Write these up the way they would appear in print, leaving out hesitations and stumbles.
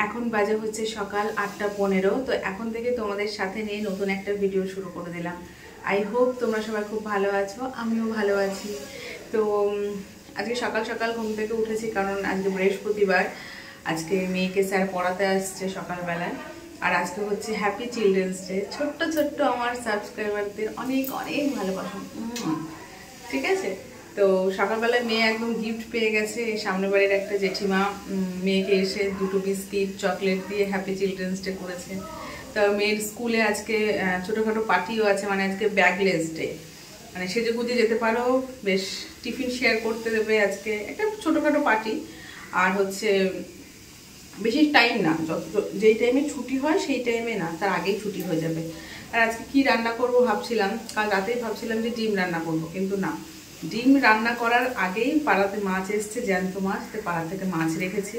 এখন বাজে হচ্ছে সকাল 8:15। তো এখন থেকে তোমাদের সাথে নিয়ে নতুন একটা ভিডিও শুরু করে দিলাম। আই হোপ তোমরা সবাই খুব ভালো আছো, আমিও ভালো আছি। তো আজকে সকাল সকাল ঘুম থেকে উঠেছি, কারণ আজকে বৃহস্পতিবার। আজকে মেয়েকে স্যার পড়াতে আসছে সকালবেলায়। আর আজকে হচ্ছে হ্যাপি চিলড্রেন্স ডে। ছোট্ট ছোট্ট আমার সাবস্ক্রাইবারদের অনেক অনেক ভালোবাসা, ঠিক আছে। তো সকালবেলায় মেয়ে একদম গিফট পেয়ে গেছে। সামনের বাড়ির একটা জেঠিমা মেয়েকে এসে দুটো বিস্কিট চকলেট দিয়ে হ্যাপি চিলড্রেন্স ডে করেছে। তো মেয়ের স্কুলে আজকে ছোটোখাটো পার্টিও আছে, মানে আজকে ব্যাগলেস ডে, মানে সেজেগুজে যেতে পারো, বেশ টিফিন শেয়ার করতে দেবে। আজকে একটা ছোটোখাটো পার্টি, আর হচ্ছে বেশি টাইম না, যেই টাইমে ছুটি হয় সেই টাইমে না, তার আগেই ছুটি হয়ে যাবে। আর আজকে কি রান্না করব ভাবছিলাম, কাল রাতেই ভাবছিলাম যে ডিম রান্না করব, কিন্তু না, ডিম রান্না করার আগেই পাড়াতে মাছ এসছে, জ্যান্ত মাছ। তো পাড়া থেকে মাছ রেখেছি,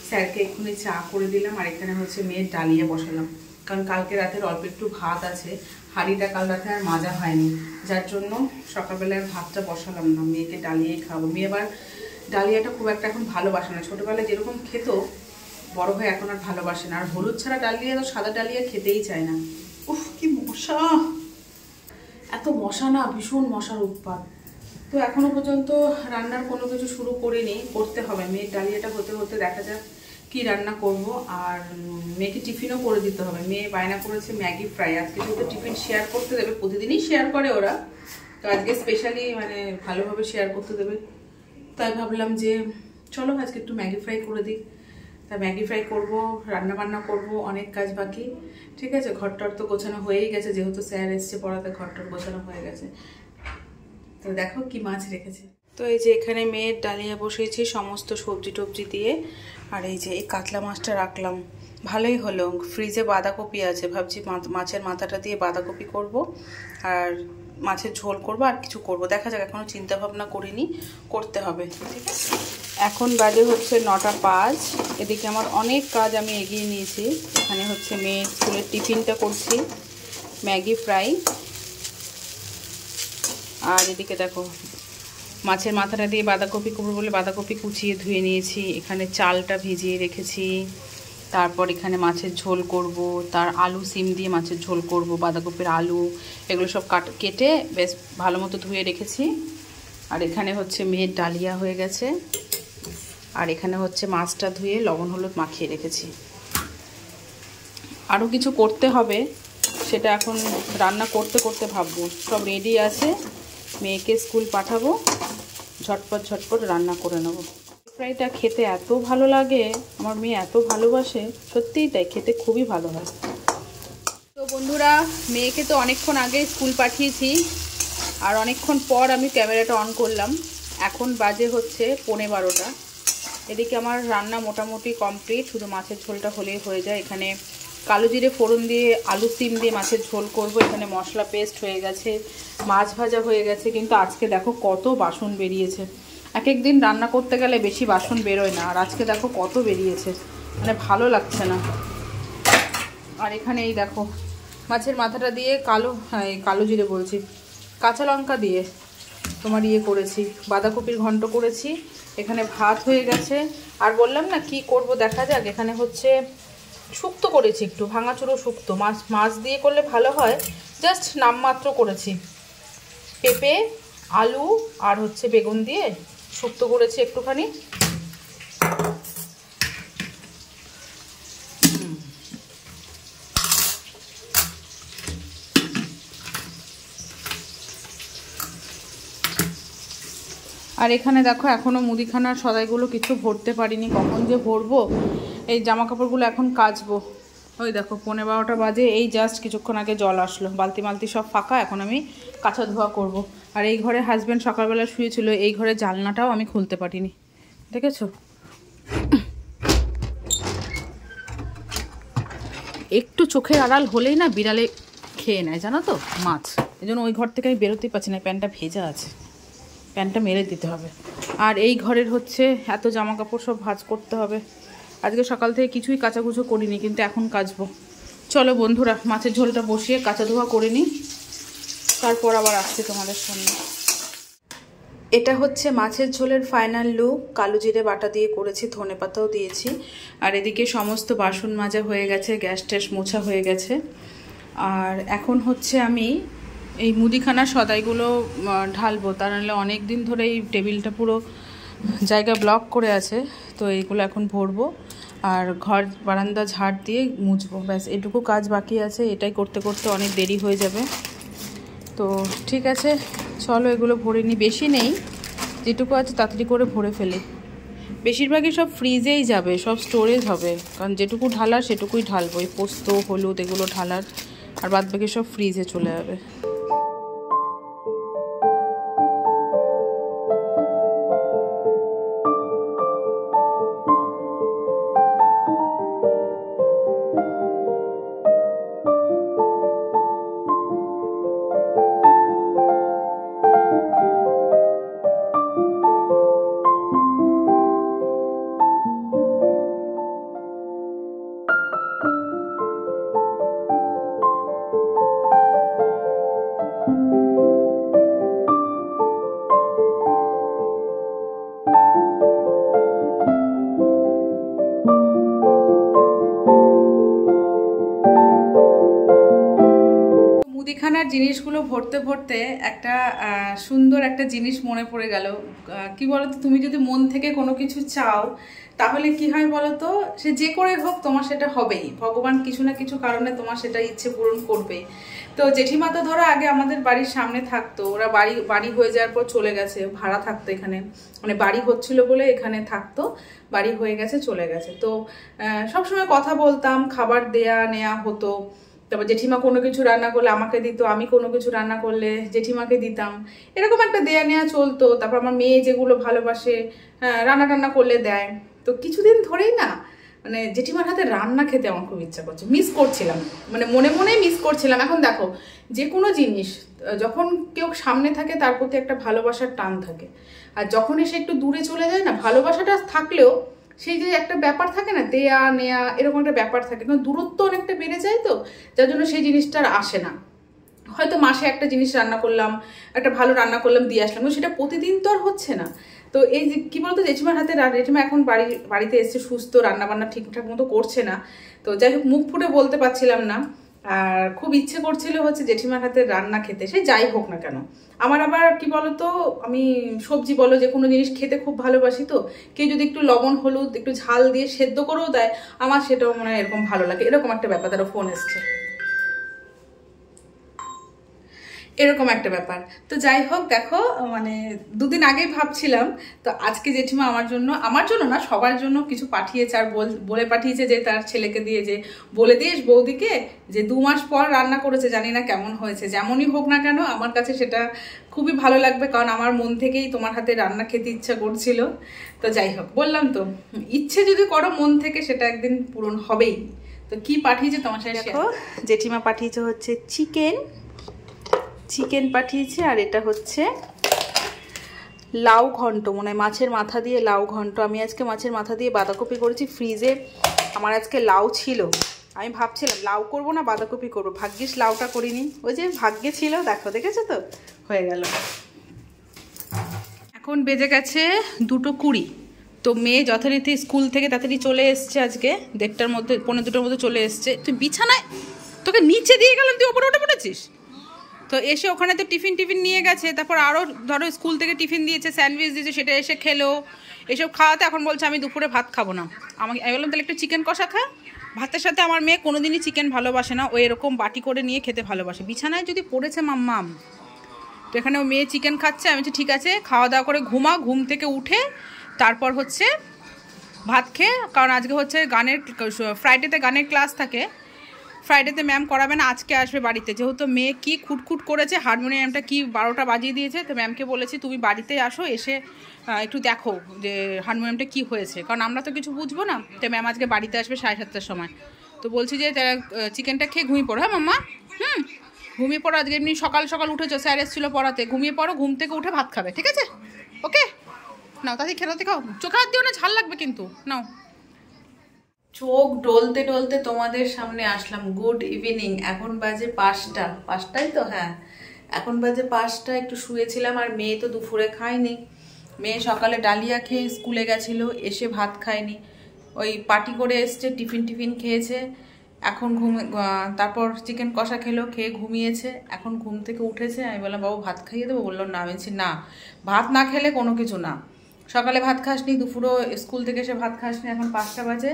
স্যারকে এক্ষুনি চা করে দিলাম। আর এখানে হচ্ছে মেয়ের ডালিয়া বসালাম, কারণ কালকে রাতের অল্প একটু ভাত আছে, হাঁড়িটা কাল রাতে আর মাজা হয়নি, যার জন্য সকালবেলায় ভাতটা বসালাম না, মেয়েকে ডালিয়াই খাবো। মেয়ে আবার ডালিয়াটা খুব একটা এখন ভালোবাসে না, ছোটোবেলায় যেরকম খেত বড় হয়ে এখন আর ভালোবাসে না। আর হলুদ ছাড়া ডালিয়া, তো সাদা ডালিয়া খেতেই চায় না। উফ, কি মশা, এত মশা না, ভীষণ মশার উৎপাত। তো এখনো পর্যন্ত রান্নার কোনো কিছু শুরু করিনি, করতে হবে। মেয়ের ডালিয়াটা হতে হতে দেখা যাক কি রান্না করব। আর মেয়েকে টিফিনও করে দিতে হবে। মেয়ে বায়না করেছে ম্যাগি ফ্রাই। আজকে যেহেতু টিফিন শেয়ার করতে দেবে, প্রতিদিনই শেয়ার করে ওরা, তো আজকে স্পেশালি মানে ভালোভাবে শেয়ার করতে দেবে। তাই ভাবলাম যে চলো আজকে একটু ম্যাগি ফ্রাই করে দিই। তা ম্যাগি ফ্রাই করবো, রান্নাবান্না করবো, অনেক কাজ বাকি, ঠিক আছে। ঘরটর তো গোছানো হয়েই গেছে, যেহেতু স্যার এসছে পড়াতে, ঘরটর গোছানো হয়ে গেছে। তো দেখো কি মাছ রেখেছে। তো এই যে এখানে মেয়ের ডালিয়া বসিয়েছি সমস্ত সবজি টবজি দিয়ে। আর এই যে এই কাতলা মাছটা রাখলাম, ভালোই হলো। ফ্রিজে বাঁধাকপি আছে, ভাবছি মাছের মাথাটা দিয়ে বাঁধাকপি করব, আর মাছের ঝোল করব, আর কিছু করব, দেখা যাক, এখনও চিন্তা ভাবনা করিনি, করতে হবে, ঠিক আছে। এখন বাজে হচ্ছে 9:05। এদিকে আমার অনেক কাজ আমি এগিয়ে নিয়েছি। এখানে হচ্ছে মেয়ের স্কুলের টিফিনটা করছি, ম্যাগি ফ্রাই। আর এদিকে দেখো মাছের মাথাটা দিয়ে বাঁধাকপি করবো বলে বাঁধাকপি কুচিয়ে ধুয়ে নিয়েছি। এখানে চালটা ভিজিয়ে রেখেছি। তারপর এখানে মাছের ঝোল করব, তার আলু সিম দিয়ে মাছের ঝোল করব, বাঁধাকপির আলু এগুলো সব কেটে বেশ ভালো মতো ধুয়ে রেখেছি। আর এখানে হচ্ছে মেয়ের ডালিয়া হয়ে গেছে। আর এখানে হচ্ছে মাছটা ধুয়ে লবণ হলুদ মাখিয়ে রেখেছি। আরও কিছু করতে হবে, সেটা এখন রান্না করতে করতে ভাববো। সব রেডি আছে, মেয়েকে স্কুল পাঠাবো, ঝটপট ঝটপট রান্না করে নেব। ফ্রাইটা খেতে এত ভালো লাগে, আমার মেয়ে এত ভালোবাসে, সত্যিই তাই, খেতে খুবই ভালো হয়। তো বন্ধুরা, মেয়েকে তো অনেকক্ষণ আগে স্কুল পাঠিয়েছি, আর অনেকক্ষণ পর আমি ক্যামেরাটা অন করলাম। এখন বাজে হচ্ছে 12:15। এদিকে আমার রান্না মোটামুটি কমপ্লিট, শুধু মাছের ঝোলটা হলেই হয়ে যায়। এখানে কালো জিরে ফোড়ন দিয়ে আলু সিম দিয়ে মাছের ঝোল করব। এখানে মশলা পেস্ট হয়ে গেছে, মাছ ভাজা হয়ে গেছে। কিন্তু আজকে দেখো কত বাসন বেরিয়েছে। এক এক দিন রান্না করতে গেলে বেশি বাসন বেরোয় না, আর আজকে দেখো কত বেরিয়েছে, মানে ভালো লাগছে না। আর এখানে এই দেখো মাছের মাথাটা দিয়ে কালো জিরে বলছি, কাঁচা লঙ্কা দিয়ে তোমার করেছি, বাঁধাকপির ঘন্ট করেছি। এখানে ভাত হয়ে গেছে। আর বললাম না কি করব দেখা যাক। এখানে হচ্ছে শুক্তো করেছি, একটু ভাঙাচুরো শুক্তো, মাছ দিয়ে করলে ভালো হয়, জাস্ট নামমাত্র করেছি। পেঁপে আলু আর হচ্ছে বেগুন দিয়ে শুক্তো করেছি একটুখানি। আর এখানে দেখো এখনও মুদিখানার সদাইগুলো কিছু ভরতে পারিনি, কখন যে ভরবো। এই জামা কাপড়গুলো এখন কাচবো। ওই দেখো 12:15 বাজে, এই জাস্ট কিছুক্ষণ আগে জল আসলো, বালতি মালতি সব ফাঁকা। এখন আমি কাঁচা ধোয়া করব। আর এই ঘরে হাজব্যান্ড সকালবেলা শুয়েছিল, এই ঘরে জানলাটাও আমি খুলতে পারিনি, দেখেছো। একটু চোখের আড়াল হলেই না বিড়ালে খেয়ে নেয়, জানো তো, মাছ। এই জন্য ওই ঘর থেকে আমি বেরোতেই পারছি না, প্যান্টটা ভেজা আছে, প্যান্টটা মেরে দিতে হবে। আর এই ঘরের হচ্ছে এত জামা কাপড় সব ভাঁজ করতে হবে। আজকে সকাল থেকে কিছুই কাচাকুচো করিনি, কিন্তু এখন কাচবো। চলো বন্ধুরা, মাছের ঝোলটা বসিয়ে কাঁচা ধোয়া করে নিই, তারপর আবার আসছি তোমাদের সামনে। এটা হচ্ছে মাছের ঝোলের ফাইনাল লুক। কালো জিরে বাটা দিয়ে করেছি, ধনেপাতাও দিয়েছি। আর এদিকে সমস্ত বাসন মাজা হয়ে গেছে, গ্যাস ট্যাস মোছা হয়ে গেছে। আর এখন হচ্ছে আমি এই মুদিখানার সদাইগুলো ঢালবো, তা নাহলে অনেক দিন ধরে এই টেবিলটা পুরো জায়গা ব্লক করে আছে। তো এইগুলো এখন ভরবো আর ঘর বারান্দা ঝাড় দিয়ে মুছবো, ব্যাস এটুকু কাজ বাকি আছে। এটাই করতে করতে অনেক দেরি হয়ে যাবে। তো ঠিক আছে, চলো এগুলো ভরে নিই। বেশি নেই, যেটুকু আছে তাড়াতাড়ি করে ভরে ফেলি। বেশিরভাগই সব ফ্রিজেই যাবে, সব স্টোরেজ হবে, কারণ যেটুকু ঢালার সেটুকুই ঢালবো। এই পোস্ত হলুদ এগুলো ঢালার, আর বাদ বাকি সব ফ্রিজে চলে যাবে। মুদিখানার জিনিসগুলো ভরতে ভরতে একটা সুন্দর একটা জিনিস মনে পড়ে গেল। কি বলতো, তুমি যদি মন থেকে কোনো কিছু চাও তাহলে কি হয় বলতো, সে যে করে হোক তোমার সেটা হবেই। ভগবান কিছু না কিছু কারণে তোমার সেটা ইচ্ছে পূরণ করবে। তো জেঠিমা তো ধরো আগে আমাদের বাড়ির সামনে থাকতো, ওরা বাড়ি হয়ে যাওয়ার পর চলে গেছে, ভাড়া থাকতো এখানে, মানে বাড়ি হচ্ছিল বলে এখানে থাকতো, বাড়ি হয়ে গেছে চলে গেছে। তো সবসময় কথা বলতাম, খাবার দেয়া নেয়া হতো। তারপর জেঠিমা কোনো কিছু রান্না করলে আমাকে দিত, আমি কোনো কিছু রান্না করলে জেঠিমাকে দিতাম, এরকম একটা দেয়া নেয়া চলতো। তারপর আমার মেয়ে যেগুলো ভালোবাসে রান্না টান্না করলে দেয়। তো কিছুদিন ধরেই না মানে জেঠিমার হাতে রান্না খেতে আমার খুব ইচ্ছা করছে, মিস করছিলাম, মানে মনে মনেই মিস করছিলাম। এখন দেখো, যে কোনো জিনিস যখন কেউ সামনে থাকে তার প্রতি একটা ভালোবাসার টান থাকে, আর যখন এসে একটু দূরে চলে যায় না, ভালোবাসাটা থাকলেও সেই যে একটা ব্যাপার থাকে না, দেয়া নেয়া এরকম একটা ব্যাপার থাকে, কারণ দূরত্ব অনেকটা বেড়ে যায়, তো যার জন্য সেই জিনিসটা আর আসে না। হয়তো মাসে একটা জিনিস রান্না করলাম, একটা ভালো রান্না করলাম দিয়ে আসলাম, কিন্তু সেটা প্রতিদিন তো আর হচ্ছে না। তো এই যে কি বলতো, জেঠিমার হাতে, জেঠিমা এখন বাড়িতে এসছে সুস্থ, রান্নাবান্না ঠিকঠাক মতো করছে না। তো যাই হোক, মুখ ফুটে বলতে পারছিলাম না। আর খুব ইচ্ছে করছিল হচ্ছে জেঠিমার হাতে রান্না খেতে, সে যাই হোক না কেন। আমার আবার কি বলতো, আমি সবজি বলো যে কোনো জিনিস খেতে খুব ভালোবাসি। তো কেউ যদি একটু লবণ হলুদ একটু ঝাল দিয়ে সেদ্ধ করেও দেয়, আমার সেটাও মনে হয় এরকম ভালো লাগে। এরকম একটা ব্যাপার, তারা ফোন এসছে, এরকম একটা ব্যাপার। তো যাই হোক, দেখো মানে দুদিন আগেই ভাবছিলাম, তো আজকে জেঠিমা আমার জন্য না সবার জন্য কিছু পাঠিয়েছে, আর বলে পাঠিয়েছে যে তার ছেলেকে দিয়ে যে বলে দিস বৌদিকে যে 2 মাস পর রান্না করেছে, জানি না কেমন হয়েছে, যেমনই হোক না কেন আমার কাছে সেটা খুবই ভালো লাগবে, কারণ আমার মন থেকেই তোমার হাতে রান্না খেতে ইচ্ছা করছিল। তো যাই হোক, বললাম তো ইচ্ছে যদি করো মন থেকে সেটা একদিন পূরণ হবেই। তো কি পাঠিয়েছে তোমার সাথে দেখো, জেঠিমা পাঠিয়েছে হচ্ছে চিকেন পাঠিয়েছে, আর এটা হচ্ছে লাউ ঘন্ট, মানে মাছের মাথা দিয়ে লাউ ঘন্ট। আমি আজকে মাছের মাথা দিয়ে বাঁধাকপি করেছি। ফ্রিজে আমার আজকে লাউ ছিল, আমি ভাবছিলাম লাউ করব না বাঁধাকপি করব, ভাগ্যিস লাউটা করিনি, ওই যে ভাগ্যে ছিল, দেখেছো তো হয়ে গেল। এখন বেজে গেছে 2:20। তো মেয়ে যথারীতি স্কুল থেকে তাড়াতাড়ি চলে এসছে, আজকে 1:30টার মধ্যে 1:45টার মধ্যে চলে এসছে। তুই বিছানায়, তোকে নিচে দিয়ে গেলাম, তুই ওপরে উঠে পড়েছিস। তো এসে ওখানে তো টিফিন নিয়ে গেছে, তারপর আরও ধরো স্কুল থেকে টিফিন দিয়েছে, স্যান্ডউইচ দিয়েছে, সেটা এসে খেলো। এসব খাওয়াতে এখন বলছে আমি দুপুরে ভাত খাবো না। আমি বললাম তাহলে একটু চিকেন কষা খা। ভাতের সাথে আমার মেয়ে কোনোদিনই চিকেন ভালোবাসে না, ও এরকম বাটি করে নিয়ে খেতে ভালোবাসে। বিছানায় যদি পড়েছে মাম্মাম, তো এখানে ও মেয়ে চিকেন খাচ্ছে। আমি বলছি ঠিক আছে, খাওয়া দাওয়া করে ঘুমা, ঘুম থেকে উঠে তারপর হচ্ছে ভাত খেয়ে, কারণ আজকে হচ্ছে ফ্রাইডেতে গানের ক্লাস থাকে। ফ্রাইডেতে ম্যাম করাবে না, আজকে আসবে বাড়িতে। যেহেতু মেয়ে কি খুটখুট করেছে, হারমোনিয়ামটা কি 12টা বাজিয়ে দিয়েছে, তো ম্যামকে বলেছি তুমি বাড়িতে আসো, এসে একটু দেখো যে হারমোনিয়ামটা কি হয়েছে, কারণ আমরা তো কিছু বুঝবো না। তো ম্যাম আজকে বাড়িতে আসবে 7:30টার সময়। তো বলছি যে চিকেনটা খেয়ে ঘুমিয়ে পড়ো। হ্যাঁ মাম্মা, ঘুমিয়ে পড়ো। আজকে এমনি সকাল সকাল উঠেছো, স্যার এসেছিলো পড়াতে, ঘুমিয়ে পড়ো, ঘুম থেকে উঠে ভাত খাবে, ঠিক আছে? ওকে নাও, তাড়াতাড়ি খেলাতে খাও, চোখে হাত দিও না, ঝাল লাগবে কিন্তু। নাও। চোখ ডলতে ডলতে তোমাদের সামনে আসলাম। গুড ইভিনিং, এখন বাজে 5টাই তো, হ্যাঁ এখন বাজে 5টা, একটু শুয়েছিলাম। আর মেয়ে তো দুপুরে খায়নি, মেয়ে সকালে ডালিয়া খেয়ে স্কুলে গেছিলো, এসে ভাত খায়নি, ওই পার্টি করে এসছে, টিফিন খেয়েছে, এখন তারপর চিকেন কষা খেলো, খেয়ে ঘুমিয়েছে, এখন ঘুম থেকে উঠেছে। আমি বললাম বাবু ভাত খাইয়ে দেবো, বললো না। আমি বলছি না, ভাত না খেলে কোনো কিছু না, সকালে ভাত খাসনি, দুপুরও স্কুল থেকে এসে ভাত খাসনি, এখন 5টা বাজে।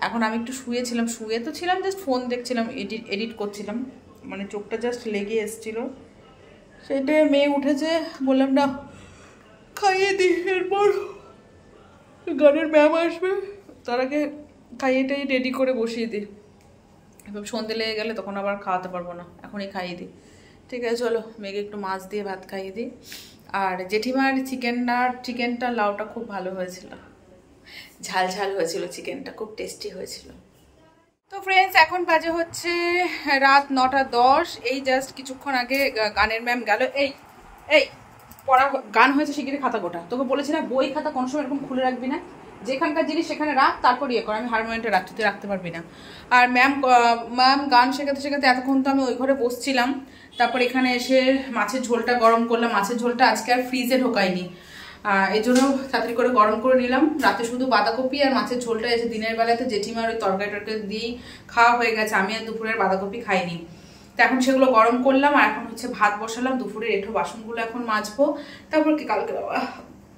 এখন আমি একটু শুয়েছিলাম, শুয়ে তো ছিলাম, জাস্ট ফোন দেখছিলাম, এডিট করছিলাম, মানে চোখটা জাস্ট লেগে এসেছিলো, সেটাই। মেয়ে উঠেছে, বললাম না খাইয়ে দিই, এরপর গানের ম্যাম আসবে, তার আগে খাইয়েটাই রেডি করে বসিয়ে দিই, এবার সন্ধে লেগে গেলে তখন আবার খাওয়াতে পারবো না, এখনই খাইয়ে দিই। ঠিক আছে চলো, মেয়েকে একটু মাছ দিয়ে ভাত খাইয়ে দিই। আর জেঠিমার চিকেনটা লাউটা খুব ভালো হয়েছিল, ঝাল ঝাল হয়েছিল, চিকেনটা খুব টেস্টি হয়েছিল। তো ফ্রেন্ডস, এখন বাজে হচ্ছে রাত 9:10। এই জাস্ট কিছুক্ষণ আগে গানের ম্যাম গেল। এই এই পড়া গান হয়েছে, শিগগিরই খাতা গোটা। তোকে বলেছি না বই খাতা কোনো সময় এরকম খুলে রাখবি না, যেখানকার জিনিস সেখানে রাখ, তারপর ইয়ে কর। আমি হারমোনিয়ামটা রাখছি, তুই রাখতে পারবি না। আর ম্যাম গান শেখাতে এতক্ষণ তো আমি ওই ঘরে বসছিলাম, তারপর এখানে এসে মাছের ঝোলটা গরম করলাম। মাছের ঝোলটা আজকে আর ফ্রিজে ঢোকাইনি, এই জন্য তাড়াতাড়ি করে গরম করে নিলাম। রাতে শুধু বাঁধাকপি আর মাছের ঝোলটা এসে, দিনের বেলাতে জেঠিমার ওই তরকারি দিয়েই খাওয়া হয়ে গেছে, আমি আর দুপুরের বাঁধাকপি খাইনি। তো এখন সেগুলো গরম করলাম, আর এখন হচ্ছে ভাত বসালাম। দুপুরের এঁঠো বাসনগুলো এখন মাজবো, তারপর কি কালকে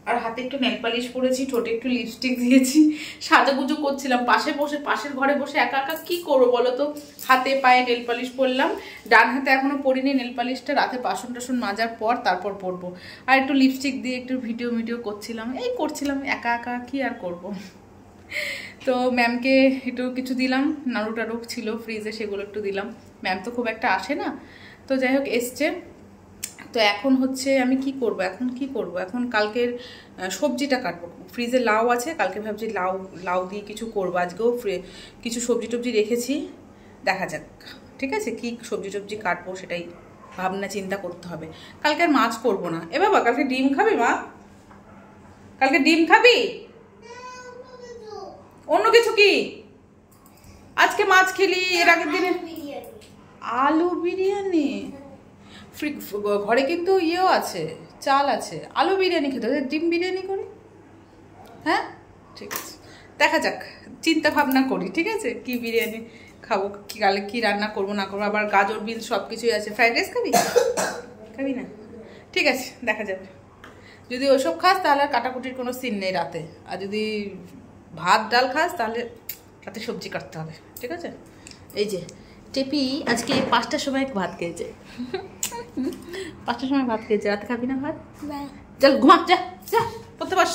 আর হাতে একটু নেল পালিশ পরেছি, ঠোঁটে একটু লিপস্টিক দিয়েছি, সাজুগুজু করছিলাম। পাশের ঘরে বসে একা একা কি করবো বলো তো, হাতে পায়ে নেল পালিশ পরলাম। ডান হাতে এখনো পরিনি নেল পালিশটা, রাতে বাসন টাসন মাজার পর তারপর পরবো। আর একটু লিপস্টিক দিয়ে একটু ভিডিও করছিলাম, করছিলাম একা একা, কি আর করব। তো ম্যামকে একটু কিছু দিলাম, নাড়ু টাড়ু ছিল ফ্রিজে, সেগুলো একটু দিলাম। ম্যাম তো খুব একটা আসে না, তো যাই হোক এসছে। তো এখন হচ্ছে আমি কি করব, এখন কালকের সবজিটা কাটবো। ফ্রিজে লাউ আছে, কালকে ভাবছি লাউ দিয়ে কিছু করবো। আজকেও কিছু সবজি টবজি রেখেছি, দেখা যাক। ঠিক আছে, কি সবজি টবজি কাটবো সেটাই ভাবনা চিন্তা করতে হবে। কালকে আর মাছ করবো না। এ বাবা, কালকে ডিম খাবি মা? কালকে ডিম খাবি? অন্য কিছু কি? আজকে মাছ খেলি, এর আগের দিনে আলু বিরিয়ানি। ঘরে কিন্তু ইয়েও আছে, চাল আছে, আলু বিরিয়ানি খেতে হবে, ডিম বিরিয়ানি করি। হ্যাঁ ঠিক আছে, দেখা যাক, চিন্তা ভাবনা করি। ঠিক আছে, কি বিরিয়ানি খাবো, কি কালে কি রান্না করবো না করবো। আবার গাজর বিন সব কিছুই আছে। ফ্রাইড রাইস খাবি না? ঠিক আছে, দেখা যাবে। যদি ওইসব খাস তাহলে আর কাটাকুটির কোনো সিন নেই রাতে। আর যদি ভাত ডাল খাস তাহলে রাতে সবজি কাটতে হবে। ঠিক আছে, এই যে টেপি আজকে 5টার সময় ভাত খেয়েছে, 5টার সময় ভাত খেয়েছে। রাতে খাবি না ভাত? চল ঘুমা, যা পড়তে বস।